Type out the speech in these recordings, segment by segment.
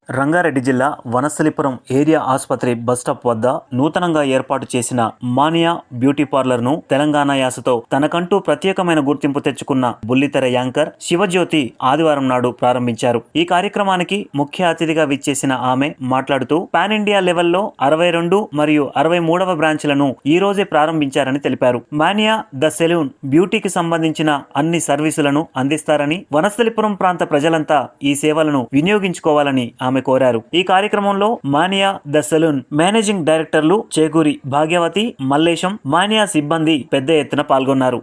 రంగారెడ్డి జిల్లా వనస్థలిపురం ఏరియా ఆసుపత్రి బస్టాప్ వద్ద నూతనంగా ఏర్పాటు చేసిన మానియా బ్యూటీ పార్లర్ ను తెలంగాణ యాసతో తనకంటూ ప్రత్యేకమైన గుర్తింపు తెచ్చుకున్న బుల్లితెర యాంకర్ శివజ్యోతి ఆదివారం నాడు ప్రారంభించారు. ఈ కార్యక్రమానికి ముఖ్య అతిథిగా విచ్చేసిన ఆమె మాట్లాడుతూ పాన్ ఇండియా లెవెల్లో 62 మరియు 63వ బ్రాంచ్లను ఈ రోజే ప్రారంభించారని తెలిపారు. మానియా ద సెలూన్ బ్యూటీకి సంబంధించిన అన్ని సర్వీసులను అందిస్తారని, వనస్థలిపురం ప్రాంత ప్రజలంతా ఈ సేవలను వినియోగించుకోవాలని ఆమె కోరారు. ఈ కార్యక్రమంలో మానియా ద సెలూన్ మేనేజింగ్ డైరెక్టర్లు చేకూరి భాగ్యవతి, మల్లేశం, మానియా సిబ్బంది పెద్ద ఎత్తున పాల్గొన్నారు.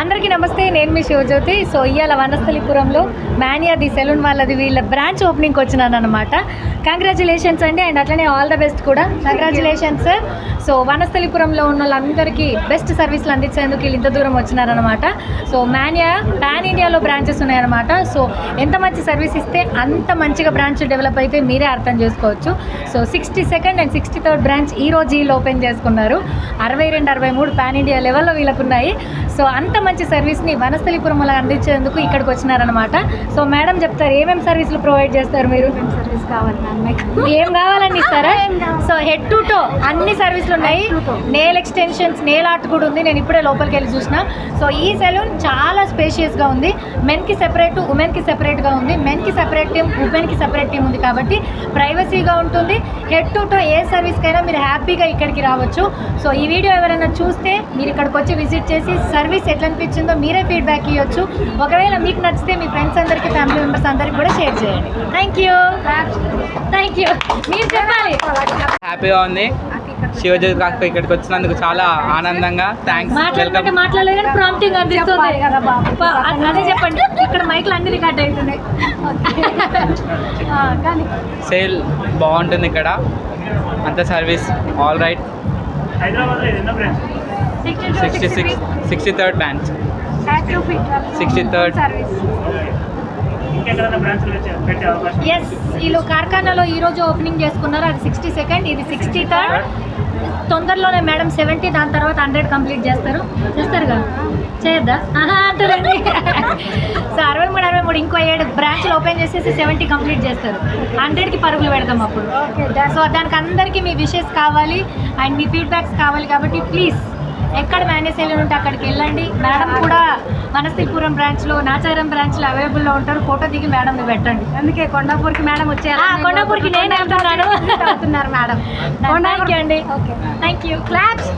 అందరికీ నమస్తే, నేను మీ శివజ్యోతి. సో ఇవాళ వనస్థలిపురంలో మానియా ది సెలూన్ వాళ్ళది వీళ్ళ బ్రాంచ్ ఓపెనింగ్కి వచ్చినాను అనమాట. కంగ్రాచులేషన్స్ అండి, అండ్ అట్లనే ఆల్ ద బెస్ట్ కూడా. కంగ్రాచులేషన్స్. సో వనస్థలిపురంలో ఉన్న వాళ్ళందరికీ బెస్ట్ సర్వీసులు అందించేందుకు వీళ్ళు ఇంత దూరం వచ్చినారనమాట. సో మానియా పాన్ ఇండియాలో బ్రాంచెస్ ఉన్నాయన్నమాట. సో ఎంత మంచి సర్వీస్ ఇస్తే అంత మంచిగా బ్రాంచ్ డెవలప్ అయితే మీరే అర్థం చేసుకోవచ్చు. So 62nd and 63rd branch ఈరోజు వీళ్ళు ఓపెన్ చేసుకున్నారు. 62, 63 పాన్ ఇండియా లెవెల్లో వీళ్ళకు ఉన్నాయి. సో అంత మంచి సర్వీస్ని వనస్థలిపురంలో అందించేందుకు ఇక్కడికి వచ్చినారనమాట. సో మేడం చెప్తారు ఏమేమి సర్వీసులు ప్రొవైడ్ చేస్తారు మీరు? సర్వీస్ కావాలి మ్యామ్, ఏం కావాలని ఇస్తారా? సో హెడ్ టు టో అన్ని సర్వీసులు ఉన్నాయి. నెయిల్ ఎక్స్టెన్షన్స్, నెయిల్ ఆర్ట్ కూడా ఉంది. నేను ఇప్పుడే లోపలికి వెళ్ళి చూసిన. సో ఈ సెలూన్ చాలా స్పేషియస్గా ఉంది. మెన్కి సెపరేట్, ఉమెన్కి సెపరేట్గా ఉంది. మెన్కి సెపరేట్ టీమ్, ఉమెన్కి సెపరేట్ టీమ్ ఉంది కాబట్టి ప్రైవసీగా ఉంటుంది. హెడ్ టు టో ఏ సర్వీస్కైనా మీరు హ్యాపీగా ఇక్కడికి రావచ్చు. సో ఈ వీడియో ఎవరైనా చూస్తే మీరు ఇక్కడికి వచ్చి విజిట్ చేసి సర్వీస్ ఎట్లా అనిపించిందో మీరే ఫీడ్బ్యాక్ ఇవ్వచ్చు. ఒకవేళ మీకు నచ్చితే మీ ఫ్రెండ్స్ అందరికీ, ఫ్యామిలీ మెంబర్స్ అందరికీ కూడా షేర్ చేయండి. Thank you. మీరు చెప్పాలి. హ్యాపీగా ఉంది. శివజ్యోతి కాక ఇక్కడికి వచ్చినందుకు చాలా ఆనందంగా. థ్యాంక్స్. మాట్లాడలేదు కానీ ప్రాంప్టింగ్ అందిస్తుంది. అదే చెప్పండి, ఇక్కడ మైక్లు అన్ని రికార్డ్ అవుతున్నాయి. కానీ సేల్ బాగుంటుంది ఇక్కడ, అంత service all right. 63rd branch, 63rd. Yes, వీళ్ళు కార్ఖానాలో ఈరోజు ఓపెనింగ్ చేసుకున్నారు. అది 62nd, ఇది 63rd. తొందరలోనే మేడం 70, దాని తర్వాత 100 కంప్లీట్ చేస్తారు కదా? చేయొద్దా? అంటారండి. సో 63 ఇంకో 7 బ్రాంచ్లు ఓపెన్ చేసేసి 70 కంప్లీట్ చేస్తారు. 100కి పరుగులు పెడతాం అప్పుడు. సో దానికి అందరికీ మీ విషెస్ కావాలి అండ్ మీ ఫీడ్బ్యాక్స్ కావాలి కాబట్టి ప్లీజ్ ఎక్కడ మేనేజ్ చేయాలని ఉంటే అక్కడికి వెళ్ళండి. మేడం కూడా వనస్థలిపురం బ్రాంచ్లో, నాచారం బ్రాంచ్లో అవైలబుల్లో ఉంటారు. ఫోటో దిగి మేడంని పెట్టండి. అందుకే కొండాపూర్కి మేడం వచ్చారు. కొండాపూర్కి నేను వెళ్తున్నాను. మేడం. థ్యాంక్ యూ అండి. Thank you. క్లాప్స్.